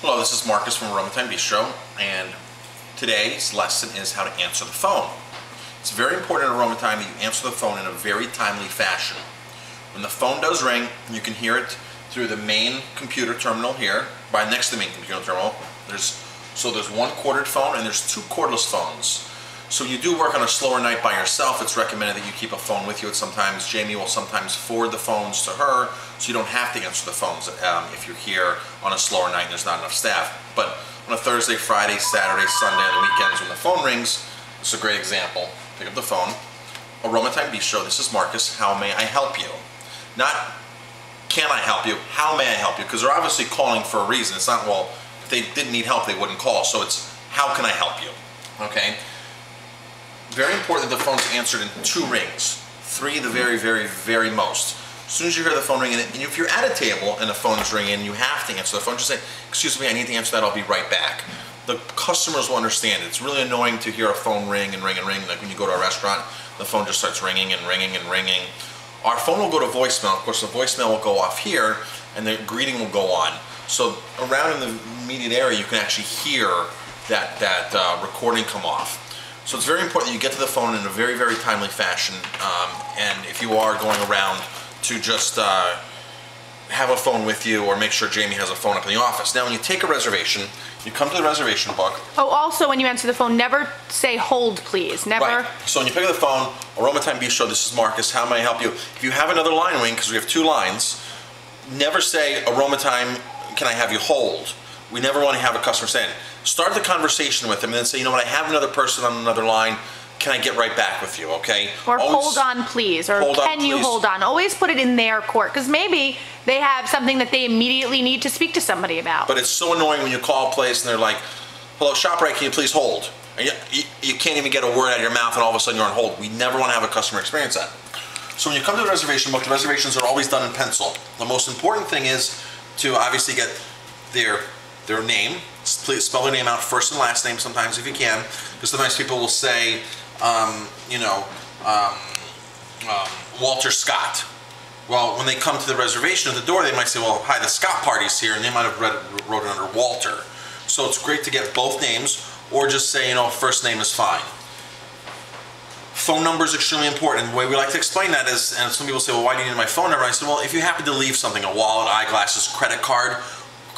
Hello, this is Marcus from Aroma Time Bistro, and today's lesson is how to answer the phone. It's very important in Aroma Time that you answer the phone in a very timely fashion. When the phone does ring, you can hear it through the main computer terminal here, next to the main computer terminal. There's one corded phone and there's two cordless phones. So you do work on a slower night by yourself, it's recommended that you keep a phone with you. Sometimes Jamie will sometimes forward the phones to her, so you don't have to answer the phones if you're here on a slower night and there's not enough staff. But on a Thursday, Friday, Saturday, Sunday, on the weekends when the phone rings, it's a great example. Pick up the phone. Aroma Time Bistro, this is Marcus. How may I help you? Not, can I help you? How may I help you? Because they're obviously calling for a reason. It's not, well, if they didn't need help, they wouldn't call. So it's, how can I help you? Okay? Very important that the phone's answered in 2 rings. 3 the very, very, very most. As soon as you hear the phone ringing, and if you're at a table and the phone's ringing, you have to answer the phone. Just say, excuse me, I need to answer that, I'll be right back. The customers will understand. It's really annoying to hear a phone ring and ring and ring. Like when you go to a restaurant, the phone just starts ringing and ringing and ringing. Our phone will go to voicemail. Of course, the voicemail will go off here, and the greeting will go on. So around in the immediate area, you can actually hear that recording come off. So it's very important that you get to the phone in a very, very timely fashion, and if you are going around to just have a phone with you or make sure Jamie has a phone up in the office. Now when you take a reservation, you come to the reservation book. Oh, also when you answer the phone, never say hold please, never. Right. So when you pick up the phone, Aroma Time Bistro, this is Marcus, how may I help you? If you have another line ring, because we have 2 lines, never say Aroma Time, can I have you hold? We never want to have a customer saying, start the conversation with them and then say, you know what, I have another person on another line, can I get right back with you, okay? Or hold on please, or can you hold on? Always put it in their court, because maybe they have something that they immediately need to speak to somebody about. But it's so annoying when you call a place and they're like, hello, ShopRite, can you please hold? And you can't even get a word out of your mouth and all of a sudden you're on hold. We never want to have a customer experience that. So when you come to the reservation book, the reservations are always done in pencil. The most important thing is to obviously get their name. Please spell their name out, first and last name sometimes if you can, because sometimes people will say, Walter Scott. Well, when they come to the reservation at the door, they might say, well, hi, the Scott party's here, and they might have wrote it under Walter. So it's great to get both names, or just say, first name is fine. Phone number is extremely important, and the way we like to explain that is, and some people say, well, why do you need my phone number? I said, well, if you happen to leave something, a wallet, eyeglasses, credit card,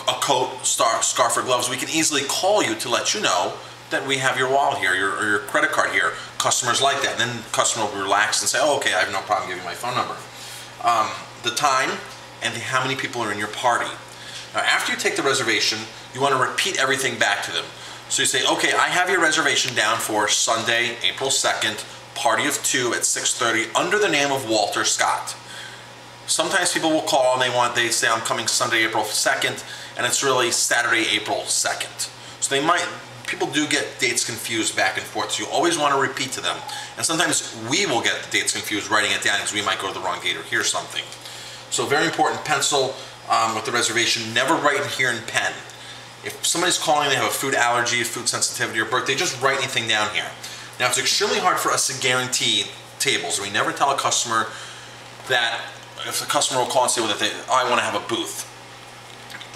a coat, scarf, or gloves, we can easily call you to let you know that we have your wallet here, or your credit card here. Customers like that. And then the customer will relax and say, oh, okay, I have no problem giving my phone number. The time and how many people are in your party. Now, after you take the reservation, you want to repeat everything back to them. So you say, okay, I have your reservation down for Sunday, April 2nd, party of 2 at 6:30 under the name of Walter Scott. Sometimes people will call and they say, I'm coming Sunday, April 2nd, and it's really Saturday, April 2nd. So people do get dates confused back and forth, so you always want to repeat to them. And sometimes we will get the dates confused writing it down because we might go to the wrong gate or hear something. So very important, pencil with the reservation, never write in here in pen. If somebody's calling, they have a food allergy, food sensitivity, or birthday, just write anything down here. Now it's extremely hard for us to guarantee tables. We never tell a customer that, if the customer will call and say, well, I want to have a booth.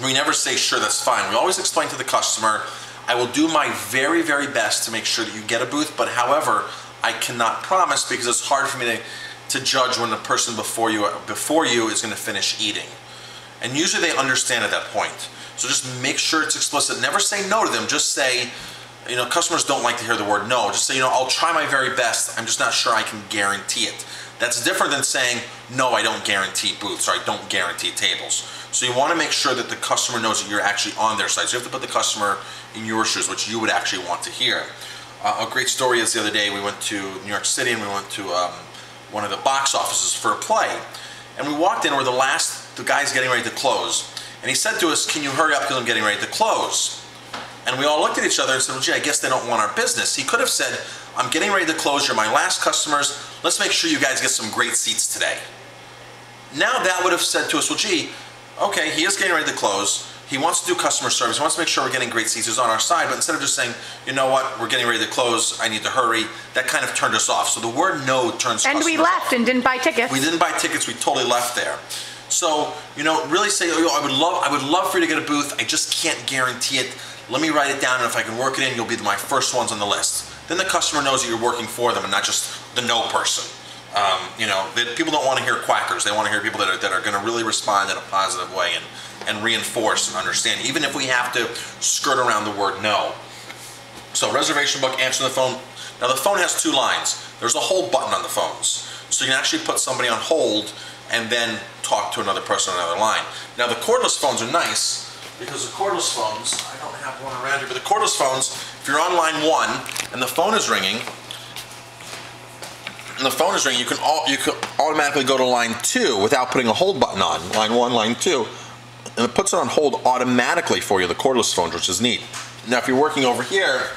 We never say, sure, that's fine. We always explain to the customer, I will do my very, very best to make sure that you get a booth, but however, I cannot promise because it's hard for me to judge when the person before you is going to finish eating. And usually they understand at that point. So just make sure it's explicit. Never say no to them. Just say, customers don't like to hear the word no. Just say, I'll try my very best. I'm just not sure I can guarantee it. That's different than saying, no, I don't guarantee booths, or I don't guarantee tables. So you want to make sure that the customer knows that you're actually on their side. So you have to put the customer in your shoes, which you would actually want to hear. A great story is the other day we went to New York City and we went to one of the box offices for a play. And we walked in where the guy's getting ready to close. And he said to us, can you hurry up because I'm getting ready to close? And we all looked at each other and said, well, gee, I guess they don't want our business. He could have said, I'm getting ready to close, you're my last customers, let's make sure you guys get some great seats today. Now that would have said to us, well, gee, okay, he is getting ready to close, he wants to do customer service, he wants to make sure we're getting great seats, he's on our side, but instead of just saying, you know what, we're getting ready to close, I need to hurry, that kind of turned us off. So the word no turns customers off. And we left and didn't buy tickets. We didn't buy tickets, we totally left there. So, really say, I would love for you to get a booth. I just can't guarantee it. Let me write it down, and if I can work it in, you'll be my first ones on the list. Then the customer knows that you're working for them and not just the no person. People don't want to hear quackers. They want to hear people that are going to really respond in a positive way and reinforce and understand, even if we have to skirt around the word no. So reservation book, answer the phone. Now the phone has 2 lines. There's a hold button on the phones. So you can actually put somebody on hold and then talk to another person on another line. Now the cordless phones are nice because the cordless phones, I don't have one around here, but the cordless phones, if you're on line 1 and the phone is ringing, you can automatically go to line 2 without putting a hold button on. Line 1, line 2. And it puts it on hold automatically for you, the cordless phones, which is neat. Now if you're working over here,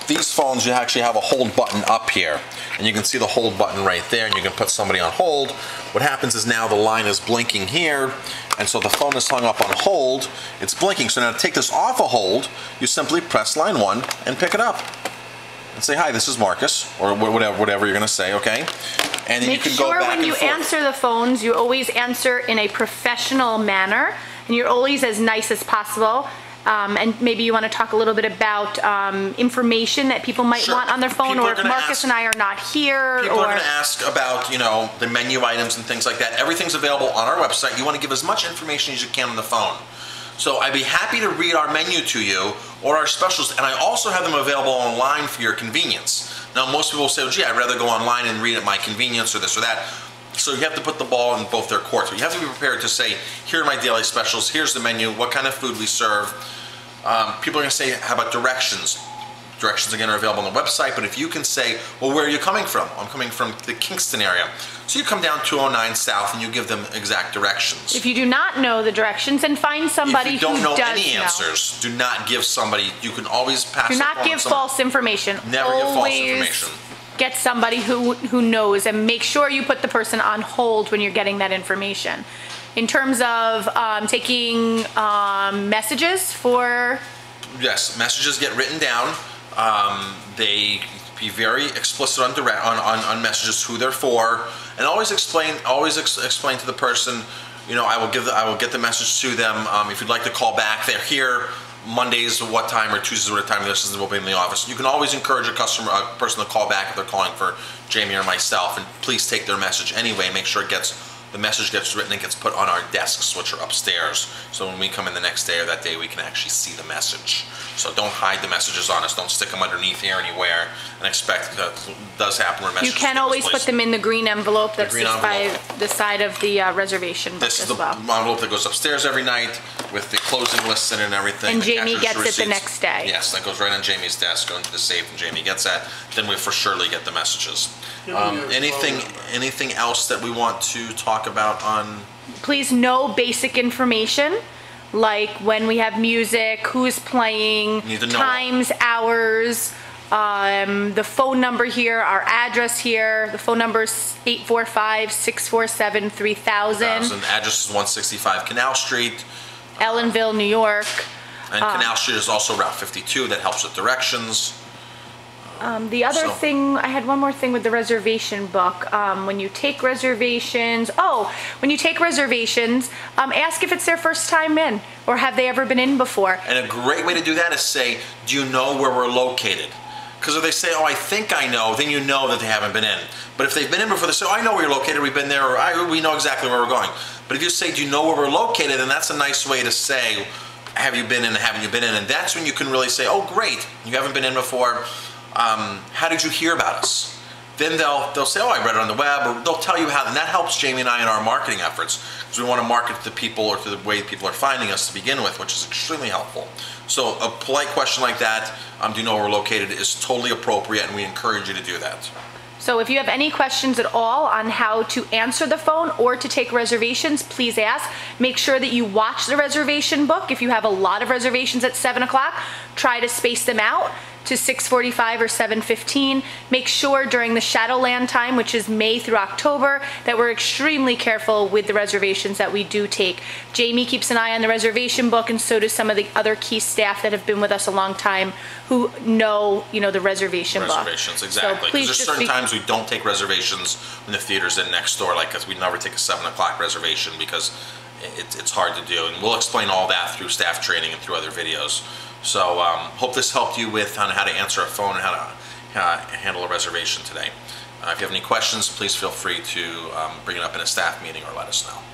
these phones, you actually have a hold button up here. And you can see the hold button right there, and you can put somebody on hold. What happens is now the line is blinking here, and so the phone is hung up on hold. It's blinking. So now to take this off a hold, you simply press line 1 and pick it up. And say, hi, this is Marcus, or whatever you're going to say, okay? And then you can go back and forth. Make sure when you answer the phones, you always answer in a professional manner, and you're always as nice as possible. And maybe you want to talk a little bit about information that people might want on their phone, or if Marcus and I are not here. People are going to ask about, the menu items and things like that. Everything's available on our website. You want to give as much information as you can on the phone. So I'd be happy to read our menu to you or our specials, and I also have them available online for your convenience. Now, most people will say, well, gee, I'd rather go online and read at my convenience or this or that. So you have to put the ball in both their courts. But you have to be prepared to say, here are my daily specials, here's the menu, what kind of food we serve. People are going to say, how about directions? Directions, again, are available on the website, but if you can say, well, where are you coming from? I'm coming from the Kingston area. So you come down 209 South and you give them exact directions. If you do not know the directions, then find somebody who does know. If you don't know any answers, do not give somebody, you can always pass it on. Do not give false information. Never give false information. Get somebody who knows, and make sure you put the person on hold when you're getting that information. In terms of taking messages for... Yes, messages get written down. They be very explicit on messages, who they're for, and always explain to the person, I will get the message to them. If you'd like to call back, they're here Mondays at what time, or Tuesdays at what time this is, will be in the office. You can always encourage a person to call back if they're calling for Jamie or myself, and please take their message anyway. Make sure the message gets written and gets put on our desks, which are upstairs. So when we come in the next day or that day, we can actually see the message. So don't hide the messages on us. Don't stick them underneath here anywhere and expect that it does happen where messages. You can always put them in the green envelope that sits by the side of the reservation book as well. This is the envelope that goes upstairs every night with the closing lists in it and everything. And Jamie gets it the next day. Yes, that goes right on Jamie's desk, going to the safe, and Jamie gets that. Then we for surely get the messages. Anything else that we want to talk about on? Please know basic information, like when we have music, who's playing, times, hours, the phone number here, our address here. The phone number is 845-647-3000. Address is 165 Canal Street. Ellenville, New York. And Canal Street is also Route 52. That helps with directions. The other thing, I had one more thing with the reservation book. When you take reservations, ask if it's their first time in, or have they ever been in before. And a great way to do that is say, do you know where we're located? Because if they say, oh, I think I know, then you know that they haven't been in. But if they've been in before, they say, oh, I know where you're located, we've been there, or we know exactly where we're going. But if you say, do you know where we're located, then that's a nice way to say, have you been in, haven't you been in? And that's when you can really say, oh, great, you haven't been in before. How did you hear about us? Then they'll say, oh, I read it on the web, or they'll tell you how, and that helps Jamie and I in our marketing efforts, because we want to market to the people or to the way people are finding us to begin with, which is extremely helpful. So a polite question like that, do you know where we're located, is totally appropriate, and we encourage you to do that. So if you have any questions at all on how to answer the phone or to take reservations, please ask. Make sure that you watch the reservation book. If you have a lot of reservations at 7 o'clock, try to space them out. to 6:45 or 7:15. Make sure during the Shadowland time, which is May through October, that we're extremely careful with the reservations that we do take. Jamie keeps an eye on the reservation book, and so does some of the other key staff that have been with us a long time who know, the reservation book. Reservations, exactly. So please Because there's certain times we don't take reservations when the theater's in next door, like because we never take a 7 o'clock reservation because it's hard to do. And we'll explain all that through staff training and through other videos. So hope this helped you with on how to answer a phone and how to handle a reservation today. If you have any questions, please feel free to bring it up in a staff meeting or let us know.